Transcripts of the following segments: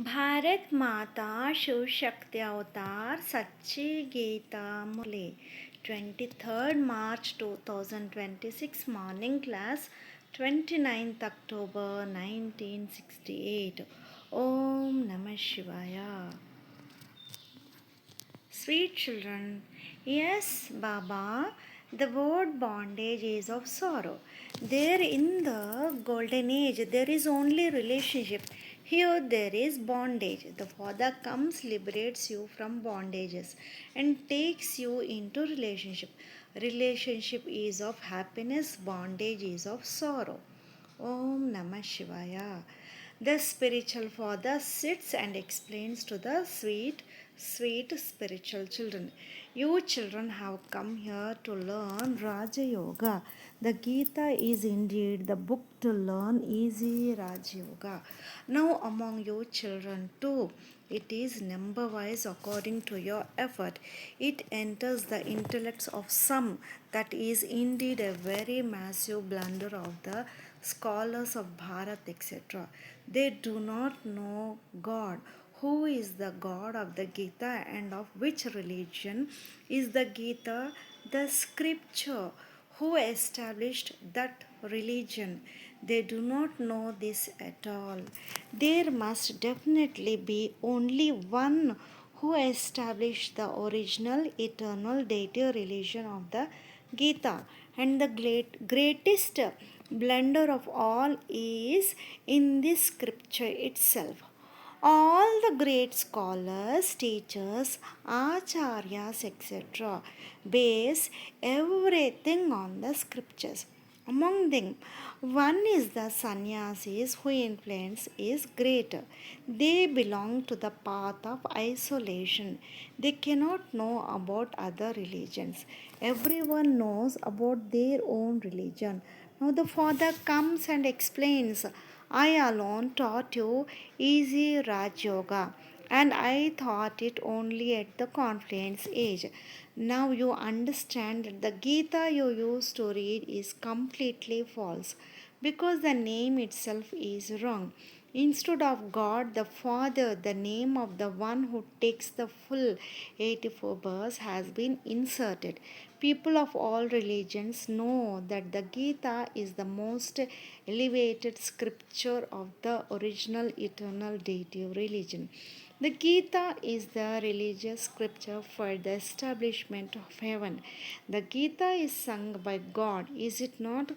भारत माता शिव शक्ति अवतार सच्ची गीता मुरली 23rd March 2026 morning class 29th October 1968 Om Namah Shivaya. Sweet children, yes, Baba, the word bondage is of sorrow. There in the golden age, there is only relationship. Here there is bondage. The Father comes, liberates you from bondages, and takes you into relationship. Relationship is of happiness, bondage is of sorrow. Om Namah Shivaya. The spiritual father sits and explains to the sweet spiritual children. You children have come here to learn Raja Yoga. The Geeta is indeed the book to learn easy Raja Yoga. Now, among you children too, it is number wise according to your effort. It enters the intellects of some. That is indeed a very massive blunder of the scholars of Bharat, etc. They do not know God. Who is the God of the Gita and of which religion is the Gita? The scripture. Who established that religion? They do not know this at all. There must definitely be only one who established the original eternal deity religion of the Gita, and the greatest blunder of all is in this scripture itself. All the great scholars, teachers, acharyas, etc., base everything on the scriptures. Among them, one is the sannyasis whose influence is greater. They belong to the path of isolation. They cannot know about other religions. Everyone knows about their own religion. Now the Father comes and explains, I alone taught you easy Raj Yoga, and I taught it only at the confluence age. Now you understand that the Gita you used to read is completely false because the name itself is wrong. Instead of God the Father, the name of the one who takes the full 84 births has been inserted. People of all religions know that the Gita is the most elevated scripture of the original eternal deity religion. The Gita is the religious scripture for the establishment of heaven. The Gita is sung by God, is it not?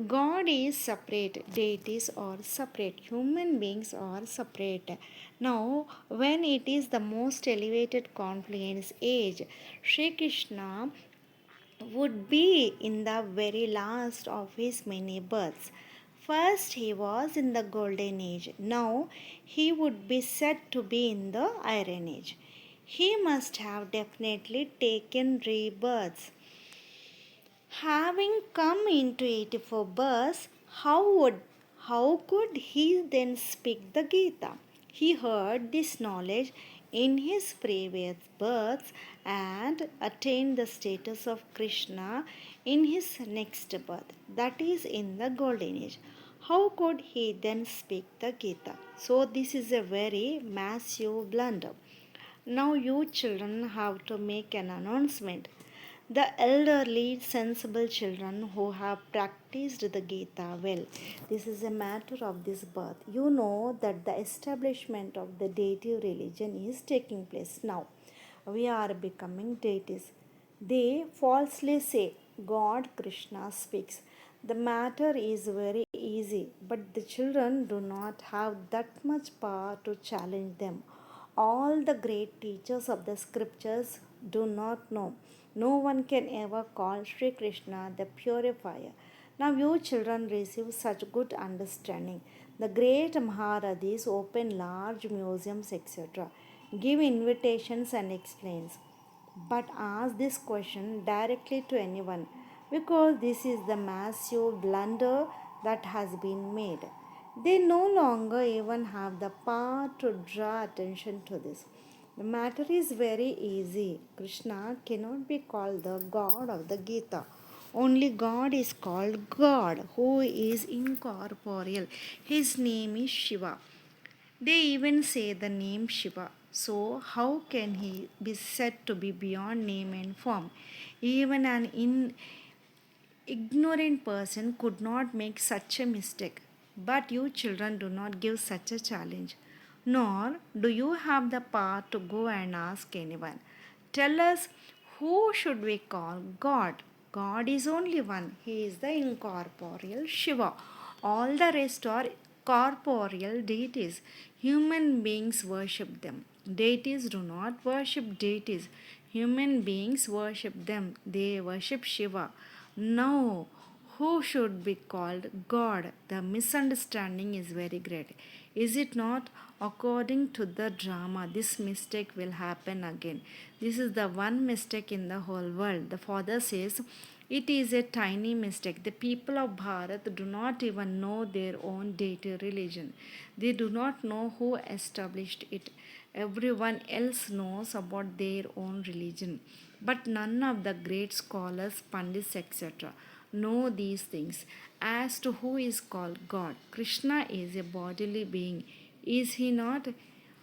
God is separate, deities are separate, human beings are separate. Now, when it is the most elevated confluence age, Sri Krishna would be in the very last of his many births. First, he was in the golden age. Now, he would be said to be in the iron age. He must have definitely taken rebirths. Having come into 84 births, how could he then speak the Gita? He heard this knowledge in his previous births and attained the status of Krishna in his next birth, that is in the golden age. How could he then speak the Gita? So, this is a very massive blunder. Now, you children have to make an announcement. The elderly, sensible children who have practiced the Gita well. This is a matter of this birth. You know that the establishment of the deity religion is taking place now. We are becoming deities. They falsely say God Krishna speaks. The matter is very easy, but the children do not have that much power to challenge them. All the great teachers of the scriptures do not know. No one can ever call Sri Krishna the purifier. Now you children receive such good understanding. The great Maharadis open large museums, etc., give invitations and explains. But ask this question directly to anyone because this is the massive blunder that has been made. They no longer even have the power to draw attention to this. The matter is very easy. Krishna cannot be called the God of the Gita. Only God is called God, who is incorporeal. His name is Shiva. They even say the name Shiva. So, how can he be said to be beyond name and form? Even an ignorant person could not make such a mistake. But you children do not give such a challenge, nor do you have the power to go and ask anyone. Tell us, who should we call God? God is only one. He is the incorporeal Shiva. All the rest are corporeal deities. Human beings worship them. Deities do not worship deities. Human beings worship them. They worship Shiva. No, who should be called God? The misunderstanding is very great. Is it not? According to the drama, this mistake will happen again. This is the one mistake in the whole world. The father says, it is a tiny mistake. The people of Bharat do not even know their own deity religion. They do not know who established it. Everyone else knows about their own religion. But none of the great scholars, pandits, etc., know these things. As to who is called God, Krishna is a bodily being, is he not?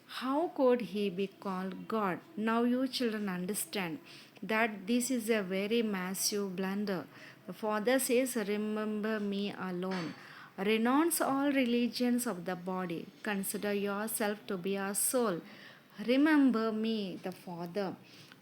How could he be called God? Now you children understand that this is a very massive blunder. The Father says, remember me alone. Renounce all religions of the body. Consider yourself to be a soul. Remember me, the Father.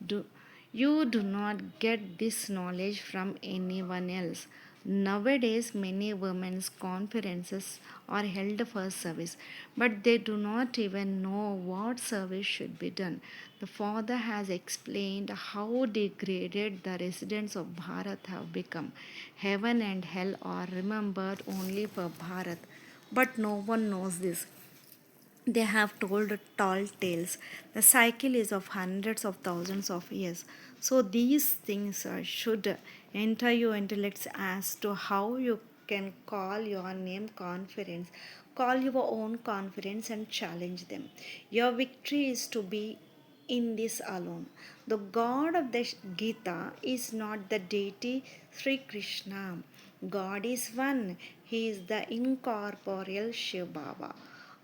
Do, you do not get this knowledge from anyone else. Nowadays, many women's conferences are held for service, but they do not even know what service should be done. The Father has explained how degraded the residents of Bharat have become. Heaven and hell are remembered only for Bharat, but no one knows this. They have told tall tales. The cycle is of hundreds of thousands of years. So these things should enter your intellects as to how you can call your name conference, call your own conference and challenge them. Your victory is to be in this alone. The God of the Gita is not the deity Sri Krishna. God is one. He is the incorporeal Shiva Baba.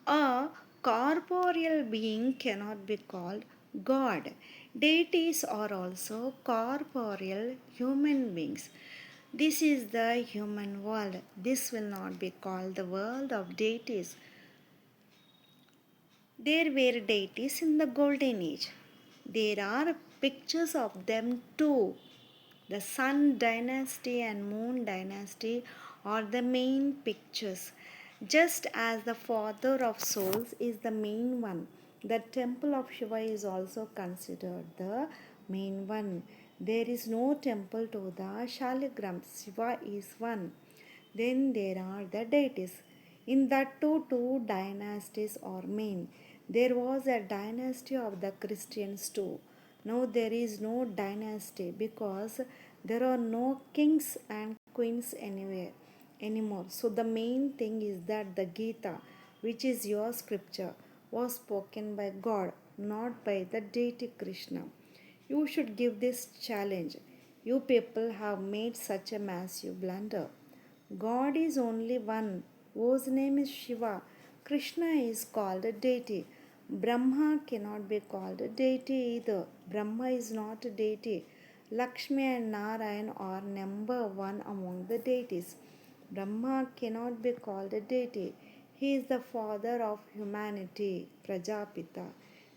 A corporeal being cannot be called God. Deities are also corporeal human beings. This is the human world. This will not be called the world of deities. There were deities in the golden age. There are pictures of them too. The Sun dynasty and Moon dynasty are the main pictures. Just as the Father of Souls is the main one, the temple of Shiva is also considered the main one. There is no temple to the Shaligram. Shiva is one. Then there are the deities. In that two dynasties are main. There was a dynasty of the Christians too. Now there is no dynasty because there are no kings and queens anywhere anymore. So the main thing is that the Geeta, which is your scripture, was spoken by God, not by the deity Krishna. You should give this challenge. You people have made such a massive blunder. God is only one, whose name is Shiva. Krishna is called a deity. Brahma cannot be called a deity either. Brahma is not a deity. Lakshmi and Narayan are number one among the deities. Brahma cannot be called a deity. He is the father of humanity, Prajapita.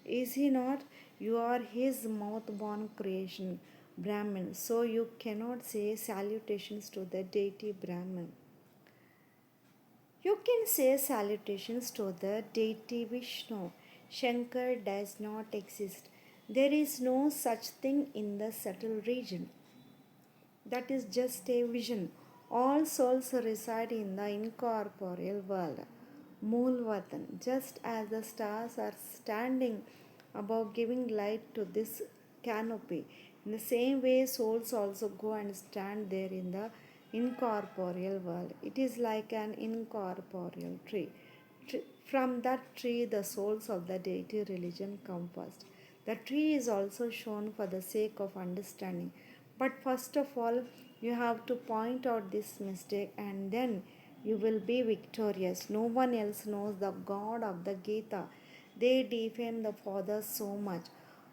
Is he not? You are his mouth born creation, Brahman. So you cannot say salutations to the deity Brahman. You can say salutations to the deity Vishnu. Shankar does not exist. There is no such thing in the subtle region. That is just a vision. All souls reside in the incorporeal world. Moolvatan, just as the stars are standing above giving light to this canopy. In the same way, souls also go and stand there in the incorporeal world. It is like an incorporeal tree. From that tree, the souls of the deity religion come first. The tree is also shown for the sake of understanding. But first of all, you have to point out this mistake and then You will be victorious. No one else knows the God of the Geeta. They defame the Father so much.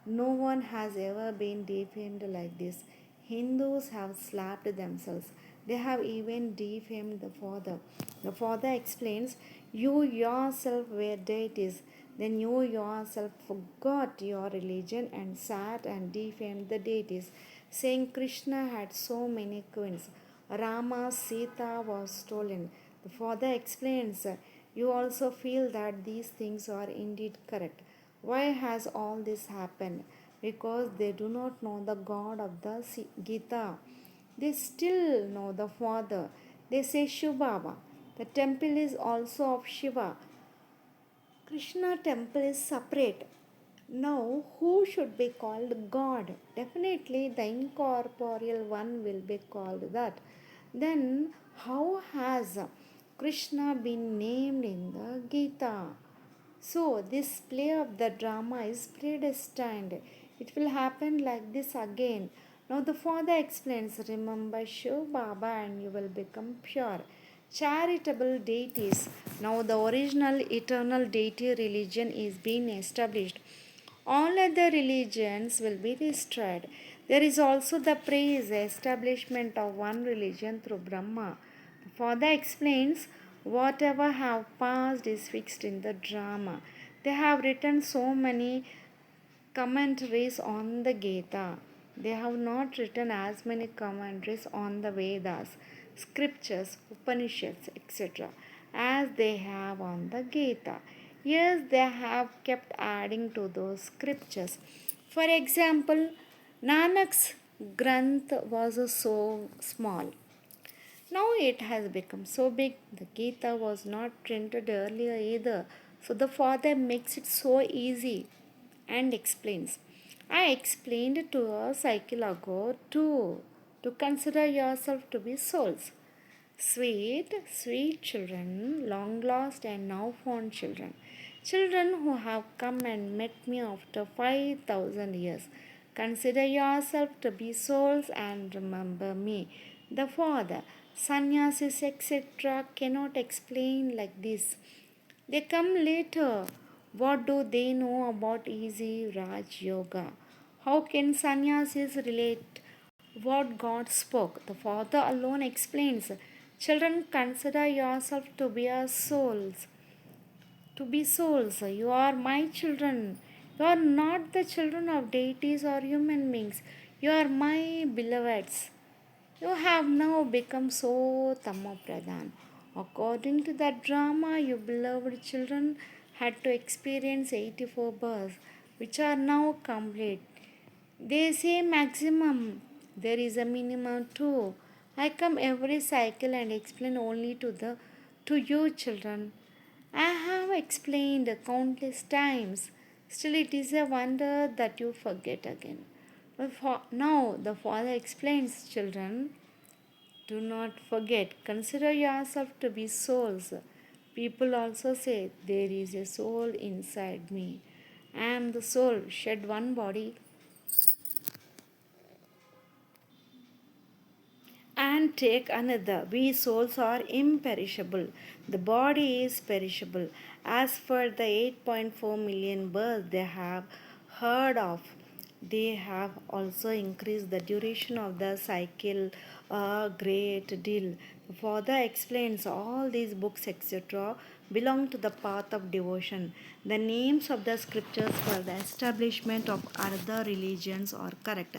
No one has ever been defamed like this. Hindus have slapped themselves. They have even defamed the Father. The Father explains, you yourself were deities. Then you yourself forgot your religion and sat and defamed the deities, saying Krishna had so many queens. Rama Sita was stolen. The Father explains, you also feel that these things are indeed correct. Why has all this happened? Because they do not know the God of the Gita. They still know the Father. They say Shiva Baba. The temple is also of Shiva. Krishna temple is separate. Now, who should be called God? Definitely the incorporeal one will be called that. Then, how has Krishna been named in the Gita? So, this play of the drama is predestined. It will happen like this again. Now, the Father explains, remember Shiv Baba and you will become pure. Charitable deities. Now, the original eternal deity religion is being established. All other religions will be destroyed. There is also the praise establishment of one religion through Brahma. The Father explains, whatever have passed is fixed in the drama. They have written so many commentaries on the Gita. They have not written as many commentaries on the Vedas, scriptures, Upanishads, etc., as they have on the Gita. Yes, they have kept adding to those scriptures. For example, Nanak's Granth was so small. Now it has become so big. The Gita was not printed earlier either. So the Father makes it so easy and explains. I explained it to a cycle ago too, to consider yourself to be souls. Sweet, sweet children, long lost and now found children. Children who have come and met me after 5,000 years. Consider yourself to be souls and remember me. The Father, sannyasis, etc., cannot explain like this. They come later. What do they know about easy Raj Yoga? How can sannyasis relate what God spoke? The Father alone explains. Children, consider yourself to be a souls. To be souls. You are my children. You are not the children of deities or human beings. You are my beloveds. You have now become so Tamapradhan. According to that drama, you beloved children had to experience 84 births, which are now complete. They say maximum. There is a minimum too. I come every cycle and explain only to you children. I have explained countless times. Still, it is a wonder that you forget again. Now, the Father explains, children, do not forget, consider yourself to be souls. People also say, there is a soul inside me. I am the soul, shed one body and take another. We souls are imperishable. The body is perishable. As for the 8.4 million births they have heard of, they have also increased the duration of the cycle a great deal. The Father explains all these books, etc., belong to the path of devotion. The names of the scriptures for the establishment of other religions are correct.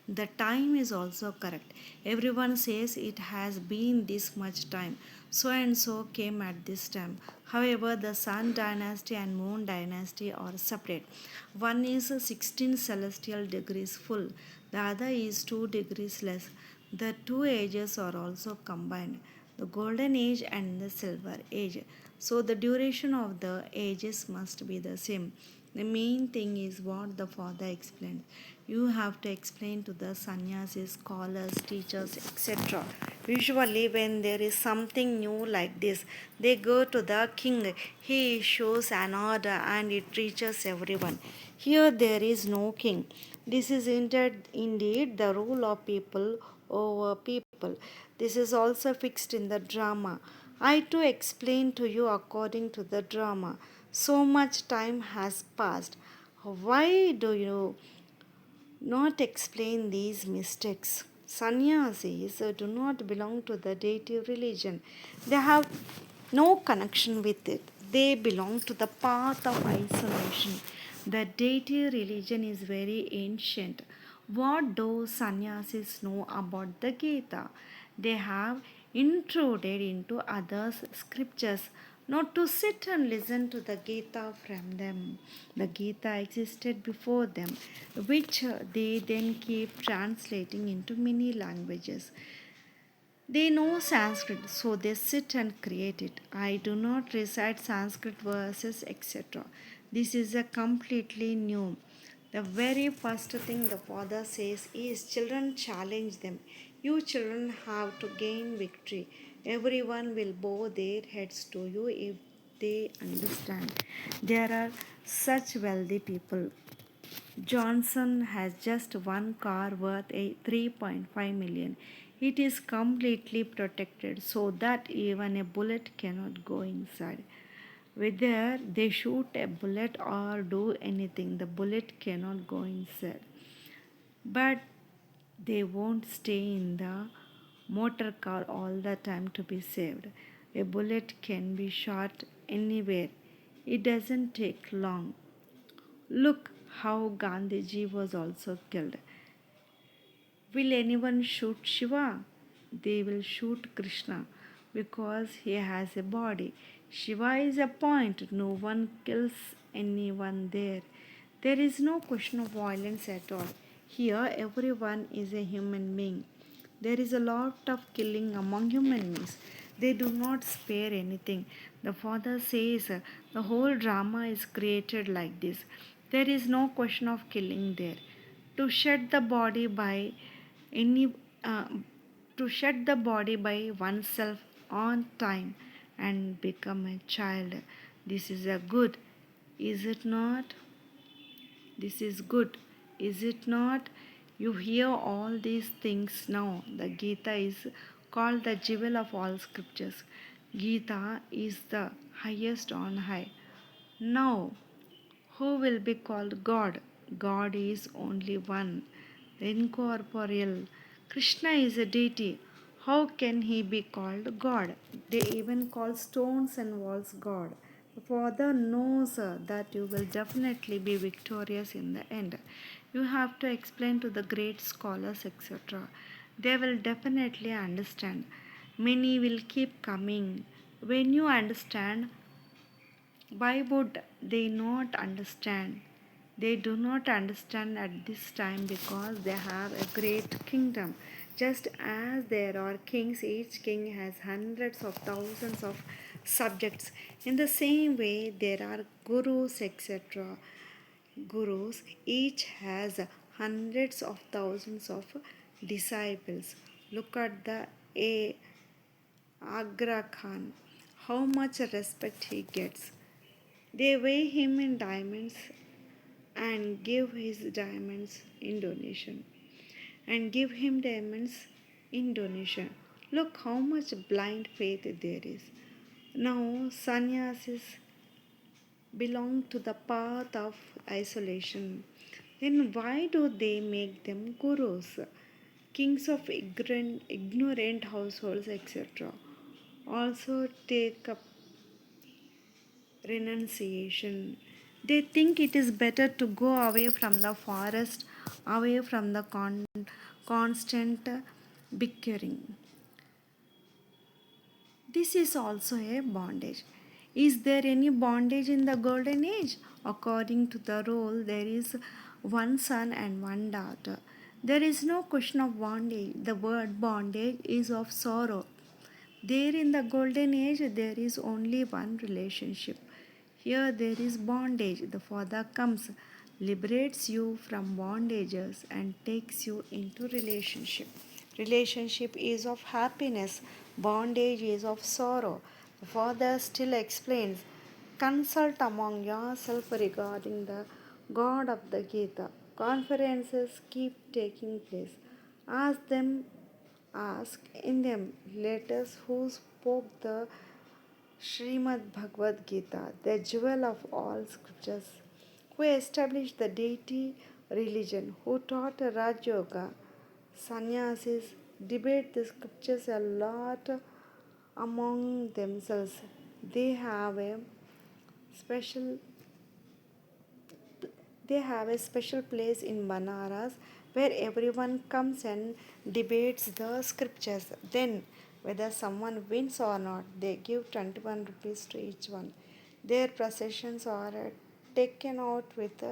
The time is also correct. Everyone says it has been this much time. So and so came at this time. However, the Sun dynasty and Moon dynasty are separate. One is 16 celestial degrees full, the other is 2 degrees less. The two ages are also combined, the golden age and the silver age. So the duration of the ages must be the same. The main thing is what the Father explained. You have to explain to the sannyasis, scholars, teachers, etc. Usually, when there is something new like this, they go to the king. He issues an order and it reaches everyone. Here, there is no king. This is indeed the rule of people over people. This is also fixed in the drama. I too explain to you according to the drama. So much time has passed. Why do you not explain these mistakes? Sannyasis do not belong to the deity religion. They have no connection with it. They belong to the path of isolation. The deity religion is very ancient. What do sannyasis know about the Gita? They have intruded into others' scriptures, not to sit and listen to the Gita from them. The Gita existed before them, which they then keep translating into many languages. They know Sanskrit, so they sit and create it. I do not recite Sanskrit verses, etc. This is a completely new. The very first thing the father says is, children, challenge them. You children have to gain victory. Everyone will bow their heads to you if they understand. There are such wealthy people. Johnson has just one car worth 3.5 million. It is completely protected so that even a bullet cannot go inside. Whether they shoot a bullet or do anything, the bullet cannot go inside. But they won't stay in the motor car all the time to be saved. A bullet can be shot anywhere. It doesn't take long. Look how Gandhiji was also killed. Will anyone shoot Shiva? They will shoot Krishna because he has a body. Shiva is a point. No one kills anyone there. There is no question of violence at all. Here, everyone is a human being. There is a lot of killing among human beings. They do not spare anything. The father says the whole drama is created like this. There is no question of killing there. To shed the body by any uh, to shed the body by oneself on time and become a child. This is a good, is it not? This is good, is it not? You hear all these things now. The Gita is called the jewel of all scriptures. Gita is the highest on high. Now, who will be called God? God is only one, the incorporeal. Krishna is a deity. How can he be called God? They even call stones and walls God. The Father knows that you will definitely be victorious in the end. You have to explain to the great scholars, etc. They will definitely understand. Many will keep coming. When you understand, why would they not understand? They do not understand at this time because they have a great kingdom. Just as there are kings, each king has hundreds of thousands of subjects. In the same way, there are gurus, etc. Gurus each has hundreds of thousands of disciples. Look at the Agra Khan, how much respect he gets. They weigh him in diamonds and give his diamonds in donation. And give him diamonds in donation. Look how much blind faith there is. Now, sannyasis belong to the path of isolation. Then why do they make them gurus? Kings of ignorant households, etc. also take up renunciation. They think it is better to go away from the forest, away from the constant bickering. This is also a bondage. Is there any bondage in the golden age? According to the rule, there is one son and one daughter. There is no question of bondage. The word bondage is of sorrow. There in the golden age, there is only one relationship. Here there is bondage. The Father comes, liberates you from bondages, and takes you into relationship. Relationship is of happiness, bondage is of sorrow. The Father still explains, consult among yourself regarding the God of the Gita. Conferences keep taking place. Ask them Ask in them, let us who spoke the Srimad Bhagavad Gita, the jewel of all scriptures, who established the deity religion, who taught Raj Yoga, sannyasis debate the scriptures a lot among themselves. They have a special they have a special place in Banaras where everyone comes and debates the scriptures. Then, whether someone wins or not, they give 21 rupees to each one. Their processions are taken out with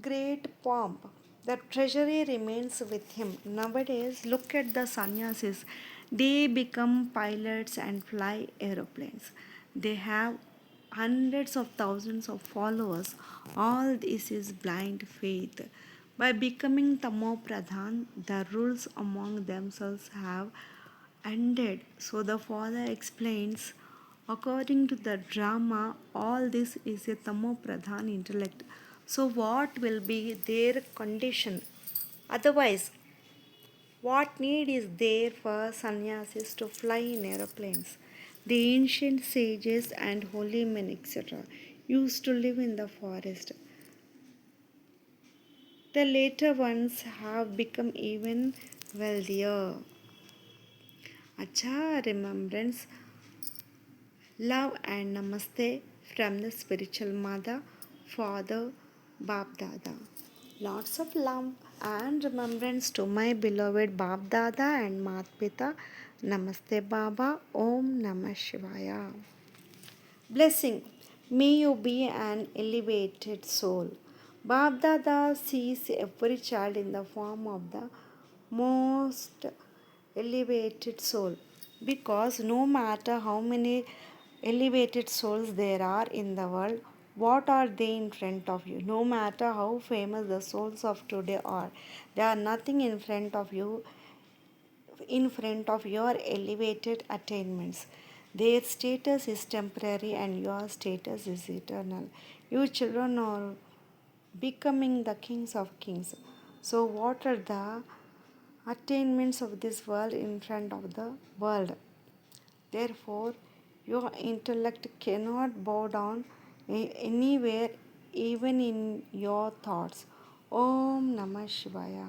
great pomp. The treasury remains with him. Nowadays, look at the sannyasis. They become pilots and fly aeroplanes. They have hundreds of thousands of followers. All this is blind faith. By becoming Tamo Pradhan, the rules among themselves have ended. So the father explains, according to the drama, all this is a Tamo Pradhan intellect. So, what will be their condition? Otherwise, what need is there for sannyasis to fly in aeroplanes? The ancient sages and holy men, etc., used to live in the forest. The later ones have become even wealthier. Acha, remembrance, love and namaste from the spiritual mother, father, Bab Dada. Lots of love and remembrance to my beloved Bab Dada and Mat Pita. Namaste Baba. Om Namah Shivaya. Blessing. May you be an elevated soul. Bab Dada sees every child in the form of the most elevated soul, because no matter how many elevated souls there are in the world, what are they in front of you? No matter how famous the souls of today are, they are nothing in front of your elevated attainments. Their status is temporary and your status is eternal. You children are becoming the kings of kings. So, what are the attainments of this world in front of the world? Therefore, your intellect cannot bow down anywhere, even in your thoughts. Om Namah Shivaya.